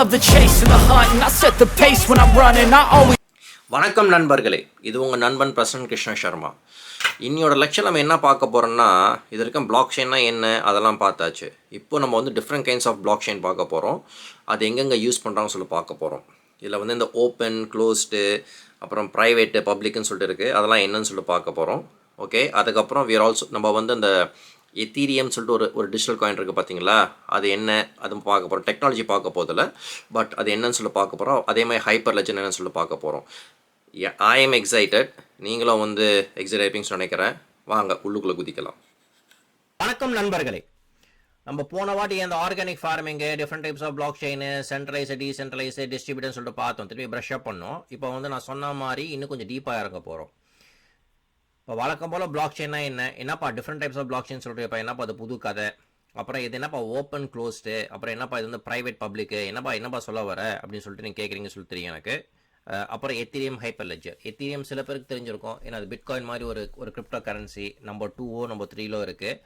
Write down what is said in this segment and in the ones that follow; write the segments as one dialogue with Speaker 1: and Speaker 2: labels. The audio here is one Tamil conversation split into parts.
Speaker 1: love the chase and the hunt, and I set the pace when I'm running. I always.
Speaker 2: வணக்கம் நண்பர்களே, இது உங்கள் நண்பன் பிரசன் கிருஷ்ண சர்மா. இன்னையோட லெக்சர் நம்ம என்ன பார்க்க போகிறோம்னா, இது வரைக்கும் பிளாக் செயின்னா என்ன அதெல்லாம் பார்த்தாச்சு. இப்போ நம்ம வந்து different kinds of blockchain பார்க்க போகிறோம். அது எங்கெங்கே யூஸ் பண்ணுறாங்கன்னு சொல்லி பார்க்க போகிறோம். இதில் வந்து இந்த ஓப்பன், க்ளோஸ்டு, அப்புறம் ப்ரைவேட்டு, பப்ளிக்னு சொல்லிட்டு இருக்குது. அதெல்லாம் என்னன்னு சொல்லி பார்க்க போகிறோம். ஓகே, அதுக்கப்புறம் we are also நம்ம வந்து அந்த எத்தீரியம் சொல்லிட்டு ஒரு டிஜிட்டல் காயின் இருக்குது பார்த்தீங்களா, அது என்ன அது பார்க்க போகிறோம். டெக்னாலஜி பார்க்க போதில்ல, பட் அது என்னன்னு சொல்லி பார்க்க போகிறோம். அதே மாதிரி ஹைப்பர் லெஜர் என்னன்னு சொல்லி பார்க்க போகிறோம். ஐ எம் எக்ஸைட்டட், நீங்களும் வந்து எக்ஸைட் ஆயிருப்பீங்கன்னு நினைக்கிறேன். வாங்க உள்ளுக்குள்ளே குதிக்கலாம்.
Speaker 3: வணக்கம் நண்பர்களே, நம்ம போன வாட்டி அந்த organic farming, different types of blockchain, centralise, decentralise, டிஸ்ட்ரிபியூட்டர்னு சொல்லிட்டு பார்த்தோம். திரும்பி ப்ரஷ் அப் பண்ணோம். இப்போ வந்து நான் சொன்ன மாதிரி இன்னும் கொஞ்சம் டீப்பாக இறங்க போகிறோம். இப்போ வழக்கம் போல் பிளாக் செயின்னா என்னப்பா different types of blockchain சொல்லிட்டு இப்போ என்னப்பா அது புது கதை, அப்புறம் இது என்னப்பா ஓப்பன் க்ளோஸ்டு, அப்புறம் என்னப்பா இது வந்து ப்ரைவேட் பப்ளிக்கு, என்னப்பா சொல்ல வர அப்படின்னு சொல்லிட்டு நீங்கள் கேட்குறீங்க சொல்லி தெரியும் எனக்கு. அப்புறம் எத்தீரியம் ஹைப்பர்லெஜர். எத்தீரியம் சில பேருக்கு தெரிஞ்சிருக்கும், ஏன்னா அது பிட்காயின் மாதிரி ஒரு கிரிப்டோ கரன்சி. நம்பர் 2 நம்பர் 3 இருக்குது.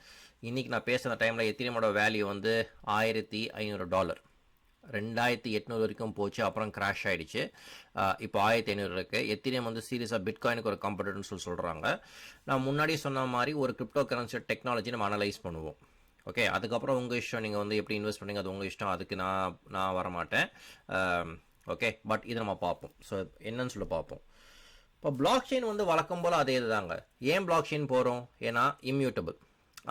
Speaker 3: இன்றைக்கி நான் பேசுகிற டைமில் எத்தீரியமோட வேல்யூ வந்து $1500, 2800 வரைக்கும் போச்சு, அப்புறம் கிராஷ் ஆகிடுச்சு. இப்போ 1500 இருக்குது. எத்தீரியம் வந்து சீரியஸாக பிட்காயினுக்கு ஒரு காம்படிட்டர்னு சொல்கிறாங்க. நான் முன்னாடி சொன்ன மாதிரி ஒரு கிரிப்டோ கரன்சி டெக்னாலஜி நம்ம அனலைஸ் பண்ணுவோம். ஓகே, அதுக்கப்புறம் உங்கள் இஷ்டம், நீங்கள் வந்து எப்படி இன்வெஸ்ட் பண்ணுங்க அது உங்கள் இஷ்டம், அதுக்கு நான் வரமாட்டேன். ஓகே, பட் இதை நம்ம பார்ப்போம். ஸோ என்னன்னு சொல்லி பார்ப்போம். இப்போ பிளாக் செயின் வந்து வழக்கம் போல் அதே இதுதாங்க. ஏன் பிளாக் செயின் போகிறோம்? ஏன்னா இம்யூட்டபிள்.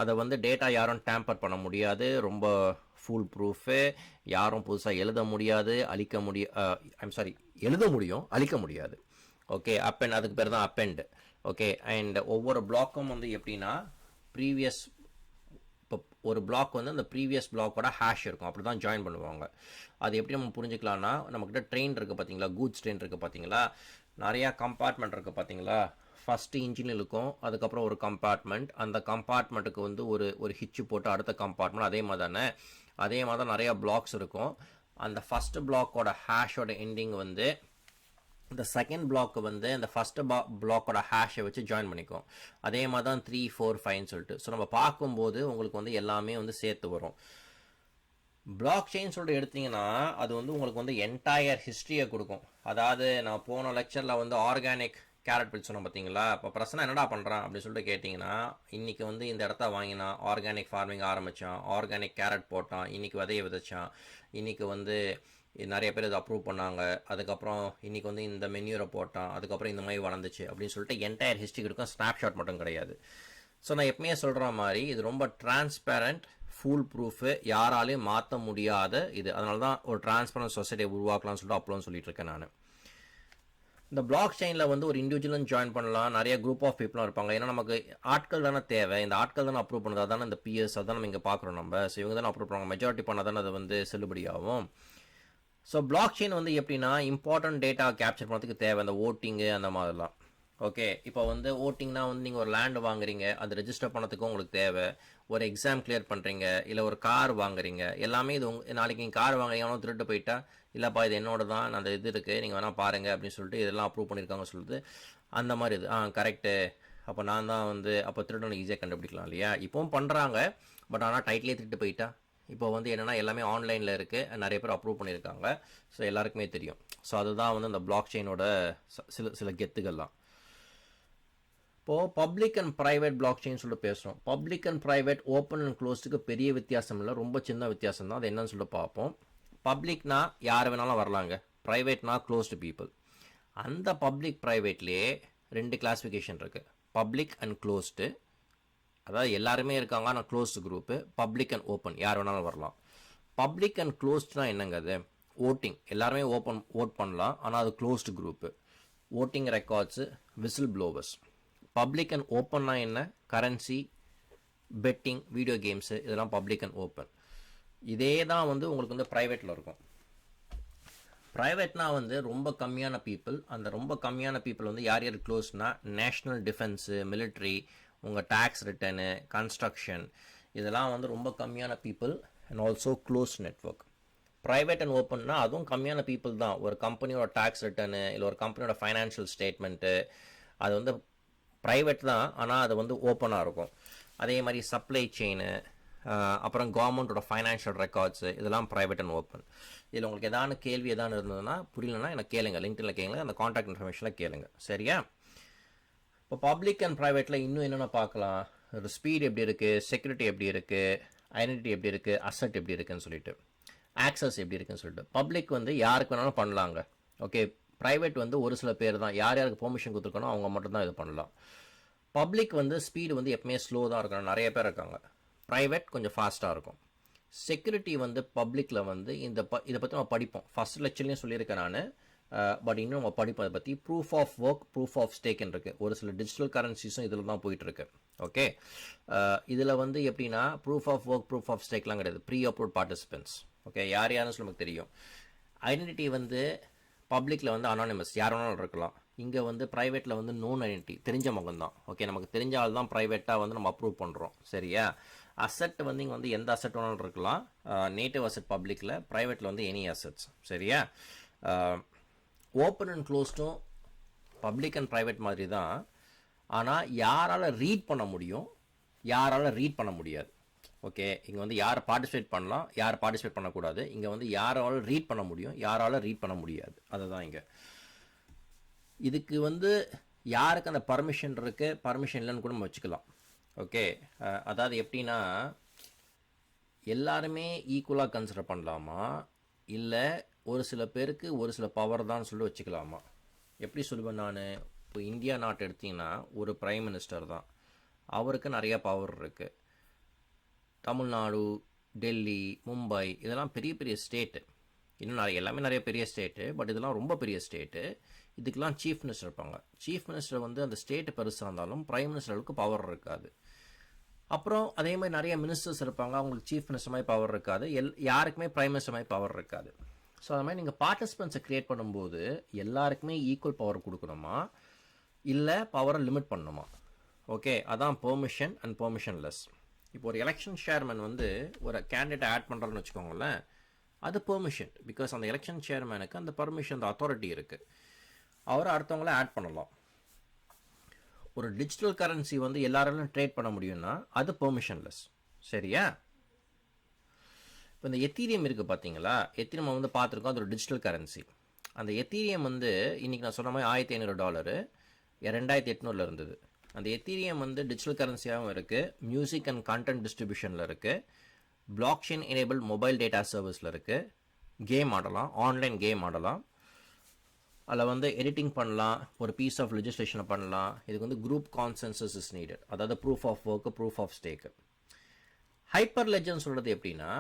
Speaker 3: அதை வந்து டேட்டா யாரும் டேம்பர் பண்ண முடியாது, ரொம்ப ஃபுல் ப்ரூஃபு, யாரும் புதுசாக எழுத முடியாது, எழுத முடியும், அழிக்க முடியாது. ஓகே, அப்பெண்ட், அதுக்கு பேர் தான் அப்பெண்ட். ஓகே, அண்ட் ஒவ்வொரு பிளாக்கும் வந்து எப்படின்னா ப்ரீவியஸ், இப்போ ஒரு பிளாக் வந்து அந்த ப்ரீவியஸ் பிளாக்கோட ஹேஷ் இருக்கும், அப்படி தான் ஜாயின் பண்ணுவாங்க. அது எப்படி நம்ம புரிஞ்சுக்கலாம்னா, நம்மக்கிட்ட ட்ரெயின் இருக்குது பார்த்தீங்களா, கூட்ஸ் ட்ரெயின் இருக்குது பார்த்தீங்களா, நிறையா கம்பார்ட்மெண்ட் இருக்குது பார்த்தீங்களா. ஃபஸ்ட்டு இன்ஜின் இருக்கும், அதுக்கப்புறம் ஒரு கம்பார்ட்மெண்ட், அந்த கம்பார்ட்மெண்ட்டுக்கு வந்து ஒரு ஹிச்சு போட்டு அடுத்த கம்பார்ட்மெண்ட், அதே மாதிரி தான் நிறையா பிளாக்ஸ் இருக்கும். அந்த ஃபஸ்ட்டு பிளாக்கோட ஹேஷோட எண்டிங் வந்து இந்த செகண்ட் பிளாக்கு வந்து இந்த ஃபஸ்ட்டு பிளாக்கோட ஹேஷை வச்சு ஜாயின் பண்ணிக்கும். அதே மாதிரி தான் 3, 4, 5 சொல்லிட்டு. ஸோ நம்ம பார்க்கும்போது உங்களுக்கு வந்து எல்லாமே வந்து சேர்த்து வரும். பிளாக் செயின் சொல்லிட்டு எடுத்தீங்கன்னா அது வந்து உங்களுக்கு வந்து என்டையர் ஹிஸ்ட்ரியை கொடுக்கும். அதாவது நான் போன லெக்சரில் வந்து ஆர்கானிக் கேரட் பில் சொன்னோம் பார்த்தீங்களா. இப்போ பிரச்சனை என்னடா பண்ணுறான் அப்படின்னு சொல்லிட்டு கேட்டிங்கன்னா, இன்றைக்கி வந்து இந்த இடத்த வாங்கினான், ஆர்கானிக் ஃபார்மிங் ஆரம்பித்தான், ஆர்கானிக் கேரட் போட்டான், இன்றைக்கி விதையை விதைச்சான், இன்றைக்கி வந்து நிறைய பேர் இதை அப்ரூவ் பண்ணாங்க, அதுக்கப்புறம் இன்றைக்கி வந்து இந்த மென்யூரை போட்டான், அதுக்கப்புறம் இந்த மாதிரி வளர்ந்துச்சு அப்படின்னு சொல்லிட்டு என்டையர் ஹிஸ்ட்ரி இருக்கும். ஸ்னாப்ஷாட் மட்டும் கிடையாது. ஸோ நான் எப்பவுமே சொல்கிற மாதிரி இது ரொம்ப டிரான்ஸ்பேரண்ட், ஃபுல் ப்ரூஃபு, யாராலையும் மாற்ற முடியாத இது. அதனால தான் ஒரு டிரான்ஸ்பரண்ட் சொசைட்டியை உருவாக்கலாம்னு சொல்லிட்டு அப்போலாம் சொல்லிட்டு இருக்கேன் நான். இந்த பிளாக் செயினில் வந்து ஒரு இண்டிவிஜுவலும் ஜாயின் பண்ணலாம், நிறைய குரூப் ஆஃப் பீப்புளும் இருப்பாங்க. ஏன்னா நமக்கு ஆட்கள் தானே தேவை, இந்த ஆட்கள் தானே அப்ரூவ் பண்ணுறது, அதானே இந்த பிஎஸ், அதான் நம்ம இங்கே பார்க்குறோம் நம்ம. ஸோ இவங்க தானே அப்ரூவ் பண்ணுவாங்க, மெஜாரிட்டி பண்ணால் தானே அது வந்து செல்லுபடியாகும். ஸோ பிளாக் செயின் வந்து எப்படின்னா இம்பார்ட்டன்ட் டேட்டா கேப்சர் பண்ணுறதுக்கு தேவை, அந்த ஓட்டிங்கு அந்த மாதிரிலாம். ஓகே, இப்போ வந்து ஓட்டிங்னா வந்து நீங்கள் ஒரு லேண்டு வாங்குறீங்க, அது ரெஜிஸ்டர் பண்ணதுக்கும் உங்களுக்கு தேவை. ஒரு எக்ஸாம் கிளியர் பண்ணுறீங்க, இல்லை ஒரு கார் வாங்குறீங்க, எல்லாமே இது நாளைக்கு நீங்கள் கார் வாங்குறீங்க, அவனும் திருட்டு போயிட்டா, இல்லைப்பா இது என்னோட தான், அந்த இது இருக்குது, நீங்கள் வேணால் பாருங்கள் அப்படின்னு சொல்லிட்டு இதெல்லாம் அப்ரூவ் பண்ணியிருக்காங்க சொல்லுது. அந்த மாதிரி இது கரெக்டு, அப்போ நான் தான் வந்து அப்போ திருடனை ஈஸியாக கண்டுபிடிக்கலாம் இல்லையா. இப்போவும் பண்ணுறாங்க, பட் ஆனால் டைட்டிலே திருட்டு போயிட்டா. இப்போ வந்து என்னென்னா எல்லாமே ஆன்லைனில் இருக்குது, நிறைய பேர் அப்ரூவ் பண்ணியிருக்காங்க. ஸோ எல்லாருக்குமே தெரியும். ஸோ அதுதான் வந்து இந்த பிளாக் செயினோட சில கெத்துகள்லாம். இப்போது public and private blockchain சொல்லிட்டு பேசுகிறோம். Public and private, open and க்ளோஸ்டுக்கு பெரிய வித்தியாசம் இல்லை, ரொம்ப சின்ன வித்தியாசம் தான். அது என்னன்னு சொல்லிட்டு பார்ப்போம். பப்ளிக்னா யார் வேணாலும் வரலாங்க, ப்ரைவேட்னா க்ளோஸ்டு பீப்புள். அந்த பப்ளிக் ப்ரைவேட்லேயே 2 கிளாஸிஃபிகேஷன் இருக்குது, பப்ளிக் அண்ட் க்ளோஸ்டு. அதாவது எல்லாருமே இருக்காங்க, ஆனால் closed group. Public and open, யார் வேணாலும் வரலாம். பப்ளிக் அண்ட் க்ளோஸ்டுனா என்னங்க அது? ஓட்டிங், எல்லாருமே ஓட் பண்ணலாம், ஆனால் அது closed group. Voting records, whistle blowers. Public and ஓப்பன்னா என்ன? கரன்சி, பெட்டிங், வீடியோ கேம்ஸு, இதெல்லாம் பப்ளிக் அண்ட் ஓப்பன். இதே தான் வந்து உங்களுக்கு வந்து ப்ரைவேட்டில் இருக்கும். ப்ரைவேட்னா வந்து ரொம்ப கம்மியான பீப்புள். அந்த ரொம்ப கம்மியான பீப்புள் வந்து யார் க்ளோஸ்னா நேஷ்னல் டிஃபென்ஸு, மிலிட்ரி, உங்கள் டேக்ஸ் ரிட்டர்னு, கன்ஸ்ட்ரக்ஷன், இதெல்லாம் வந்து ரொம்ப கம்மியான people and also close network. Private and ஓப்பன்னா அதுவும் கம்மியான பீப்புள் தான். ஒரு கம்பெனியோட டேக்ஸ் ரிட்டர்னு, இல்லை ஒரு கம்பெனியோட ஃபைனான்ஷியல் ஸ்டேட்மெண்ட்டு, அது வந்து ப்ரைவேட் தான், ஆனால் அது வந்து ஓப்பனாக இருக்கும். அதே மாதிரி சப்ளை செயினு, அப்புறம் கவர்மெண்ட்டோட ஃபைனான்ஷியல் ரெக்கார்ட்ஸு இதெல்லாம் ப்ரைவேட் அண்ட் ஓப்பன். இதில் உங்களுக்கு எதான கேள்வி எதானு இருந்ததுன்னா புரியலன்னா எனக்கு கேளுங்க, லிங்க்டின்ல கேளுங்க, அந்த காண்டாக்ட் இன்ஃபர்மேஷனில் கேளுங்க. சரியா? இப்போ பப்ளிக் அண்ட் ப்ரைவேட்டில் இன்னும் என்னென்ன பார்க்கலாம், ஒரு ஸ்பீட் எப்படி இருக்குது, செக்யூரிட்டி எப்படி இருக்குது, ஐடென்டிட்டி எப்படி இருக்குது, அசட் எப்படி இருக்குன்னு சொல்லிட்டு, ஆக்சஸ் எப்படி இருக்குன்னு சொல்லிட்டு. பப்ளிக் வந்து யாருக்கு வேணாலும் பண்ணலாங்க. ஓகே, ப்ரைவேட் வந்து ஒரு சில பேர் தான், யார் யாருக்கு பெர்மிஷன் கொடுத்துருக்கணும் அவங்க மட்டும் தான் இது பண்ணலாம். பப்ளிக் வந்து ஸ்பீடு வந்து எப்பவுமே ஸ்லோ தான் இருக்கணும், நிறைய பேர் இருக்காங்க. ப்ரைவேட் கொஞ்சம் ஃபாஸ்ட்டாக இருக்கும். செக்யூரிட்டி வந்து பப்ளிக்கில் வந்து இதை பற்றி நம்ம படிப்போம், ஃபஸ்ட் லெக்சர்லேயும் சொல்லியிருக்கேன் நான். பட் இன்னும் நம்ம படிப்போம் அதை பற்றி. Proof of work, proof of ஸ்டேக்னு இருக்குது. ஒரு சில டிஜிட்டல் கரன்சிஸும் இதில் தான் போயிட்டுருக்கு. ஓகே, இதில் வந்து எப்படின்னா proof of work, proof of ஸ்டேக்லாம் கிடையாது, ப்ரீ அப்ரூவ்ட் பார்ட்டிசிபென்ட்ஸ். ஓகே, யார் யாருன்னு சொல்லி நமக்கு தெரியும். ஐடென்டிட்டி வந்து பப்ளிக்கில் வந்து அனானிமஸ், யார் வேணாலும் இருக்கலாம். இங்கே வந்து ப்ரைவேட்டில் வந்து நோன் ஐடென்டிட்டி, தெரிஞ்ச முகம் தான். ஓகே, நமக்கு தெரிஞ்ச ஆள் தான் ப்ரைவேட்டாக வந்து நம்ம அப்ரூவ் பண்ணுறோம். சரியா? அசட் வந்து இங்கே வந்து எந்த அசட் வேணாலும் இருக்கலாம். நேட்டிவ் அசட் பப்ளிக்கில், ப்ரைவேட்டில் வந்து எனி அசட்ஸ். சரியா? ஓப்பன் அண்ட் க்ளோஸ்டும் பப்ளிக் அண்ட் ப்ரைவேட் மாதிரி தான். ஆனால் யாரால் ரீட் பண்ண முடியும், யாரால் ரீட் பண்ண முடியாது. ஓகே, இங்கே வந்து யார் பார்ட்டிசிபேட் பண்ணலாம், யார் பார்ட்டிசிபேட் பண்ணக்கூடாது. இங்கே வந்து யாரால் ரீட் பண்ண முடியும், யாரால் ரீட் பண்ண முடியாது. அதுதான் இங்கே. இதுக்கு வந்து யாருக்கு அந்த பர்மிஷன் இருக்குது, பர்மிஷன் இல்லைன்னு கூட நம்ம வச்சுக்கலாம். ஓகே, அதாவது எப்படின்னா எல்லாருமே ஈக்குவலாக கன்சிடர் பண்ணலாமா, இல்லை ஒரு சில பேருக்கு ஒரு சில பவர் தான் சொல்லி வச்சுக்கலாமா? எப்படி சொல்லுவேன் நான், இப்போ இந்தியா நாட்டு எடுத்திங்கன்னா ஒரு பிரைம் மினிஸ்டர் தான், அவருக்கு நிறைய பவர் இருக்குது. தமிழ்நாடு, டெல்லி, மும்பை இதெல்லாம் பெரிய பெரிய ஸ்டேட்டு, இன்னும் எல்லாமே நிறைய பெரிய ஸ்டேட்டு. பட் இதெல்லாம் ரொம்ப பெரிய ஸ்டேட்டு. இதுக்கெல்லாம் சீஃப் மினிஸ்டர் இருப்பாங்க. சீஃப் மினிஸ்டர் வந்து அந்த ஸ்டேட்டு பெருசாக இருந்தாலும் பிரைம் மினிஸ்டருக்கு பவர் இருக்காது. அப்புறம் அதே மாதிரி நிறைய மினிஸ்டர்ஸ் இருப்பாங்க, அவங்களுக்கு சீஃப் மினிஸ்டர் மாதிரி பவர் இருக்காது. யாருக்குமே பிரைம் மினிஸ்டர் மாதிரி பவர் இருக்காது. ஸோ அது மாதிரி நீங்கள் பார்ட்டிசிபென்ட்ஸை க்ரியேட் பண்ணும்போது எல்லாருக்குமே ஈக்குவல் பவர் கொடுக்கணுமா, இல்லை பவரை லிமிட் பண்ணணுமா? ஓகே, அதான் பெர்மிஷன் அண்ட் பெர்மிஷன்லெஸ். இப்போ ஒரு எலெக்ஷன் சேர்மன் வந்து ஒரு கேண்டிடேட்டை ஆட் பண்ணுறான்னு வச்சுக்கோங்களேன், அது பெர்மிஷன். பிகாஸ் அந்த எலெக்ஷன் சேர்மனுக்கு அந்த பர்மிஷன், அந்த அத்தாரிட்டி இருக்குது, அவரை அடுத்தவங்கள ஆட் பண்ணலாம். ஒரு டிஜிட்டல் கரன்சி வந்து எல்லாராலும் ட்ரேட் பண்ண முடியும்னா அது பெர்மிஷன்லெஸ். சரியா? இப்போ இந்த எத்தீரியம் இருக்குது பார்த்தீங்களா, எத்தீரியம் வந்து பார்த்துருக்கோம், அது ஒரு டிஜிட்டல் கரன்சி. அந்த எத்தீரியம் வந்து இன்றைக்கி நான் சொன்ன மாதிரி $1500 2800 இருந்தது. அந்த எத்தீரியம் வந்து டிஜிட்டல் கரன்சியாகவும் இருக்குது, மியூசிக் அண்ட் கண்டென்ட் டிஸ்ட்ரிபியூஷனில் இருக்குது, பிளாக்செயின் எனேபிள் மொபைல் டேட்டா சர்வீஸில் இருக்குது, கேம் ஆடலாம், ஆன்லைன் கேம் ஆடலாம், அதில் வந்து எடிட்டிங் பண்ணலாம், ஒரு பீஸ் ஆஃப் லெஜிஸ்லேஷனை பண்ணலாம். இதுக்கு வந்து குரூப் கான்சென்சஸ் இஸ் நீடட், அதாவது proof of work, proof of stake. Hyper லெஜர்னு சொல்கிறது எப்படின்னா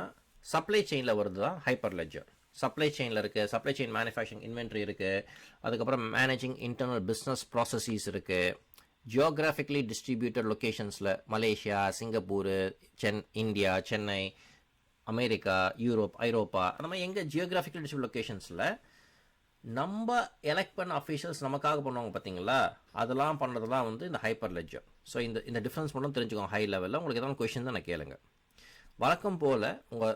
Speaker 3: சப்ளை செயினில் வருது தான் ஹைப்பர் லெஜர். சப்ளை செயினில் இருக்குது, சப்ளை செயின் மேனுஃபேக்சரிங் இன்வென்ட்ரி இருக்குது, அதுக்கப்புறம் மேனேஜிங் இன்டர்னல் பிஸ்னஸ் ப்ராசஸஸ் இருக்குது, ஜியோகிராஃபிக்கலி டிஸ்ட்ரிபியூட்டட் லொக்கேஷன்ஸில் Malaysia, Singapore, India, Chennai, America, Europe, ஐரோப்பா, அந்த மாதிரி எங்கே ஜியோகிராஃபிக்கலி டிஸ்ட்ரிபியூட் லொக்கேஷன்ஸில் நம்ம எலெக்ட் பண்ண அஃபீஷியல்ஸ் நமக்காக பண்ணுவாங்க பார்த்தீங்களா, அதெல்லாம் பண்ணுறதுலாம் வந்து இந்த ஹைப்பர் லெஜர். ஸோ இந்த டிஃப்ரென்ஸ் மட்டும் தெரிஞ்சுக்கோங்க ஹை லெவலில். உங்களுக்கு எதாவது கொஷின் தான் நான் கேளுங்க. வழக்கம் போல்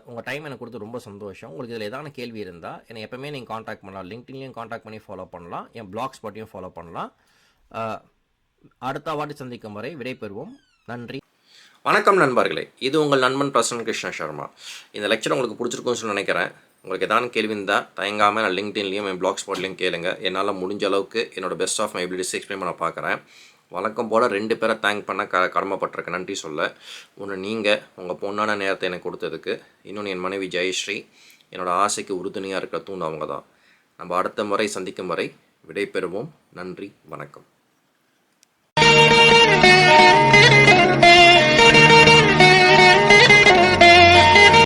Speaker 3: உங்கள் டைம் எனக்கு கொடுத்து ரொம்ப சந்தோஷம். உங்களுக்கு இதில் எதான கேள்வி இருந்தால் என்னை எப்பவுமே நீங்கள் காண்டாக்ட் பண்ணலாம். லிங்க்டின்லையும் காண்டாக்ட் பண்ணி ஃபாலோ பண்ணலாம், என் பிளாக் ஸ்பாட்டையும் ஃபாலோ பண்ணலாம். அடுத்த வாட்டி சந்திக்கும் வரை விடைபெறுவோம். நன்றி,
Speaker 2: வணக்கம் நண்பர்களே. இது உங்கள் நண்பன் பிரசன் கிருஷ்ண சர்மா. இந்த லெக்சர் உங்களுக்கு பிடிச்சிருக்குன்னு சொல்லி நினைக்கிறேன். உங்களுக்கு எதான கேள்வி இருந்தால் தயங்காமல் நான் லிங்க்டின்லையும் என் பிளாக் ஸ்பாட்லையும் கேளுங்க. என்னால் முடிஞ்ச அளவுக்கு என்னோட best of my abilities explain பண்ண பார்க்குறேன். வழக்கம் போல் 2 பேரை தேங்க் பண்ண கடமைப்பட்டிருக்கேன், நன்றி சொல்ல. ஒன்று நீங்கள் உங்கள் பொண்ணான நேரத்தை எனக்கு கொடுத்ததுக்கு, இன்னொன்று என் மனைவி ஜெயஸ்ரீ, என்னோடய ஆசைக்கு உறுதுணையாக இருக்கிற தூண் அவங்க தான். நம்ம அடுத்த முறை சந்திக்கும் வரை விடைபெறுவோம். நன்றி, வணக்கம்.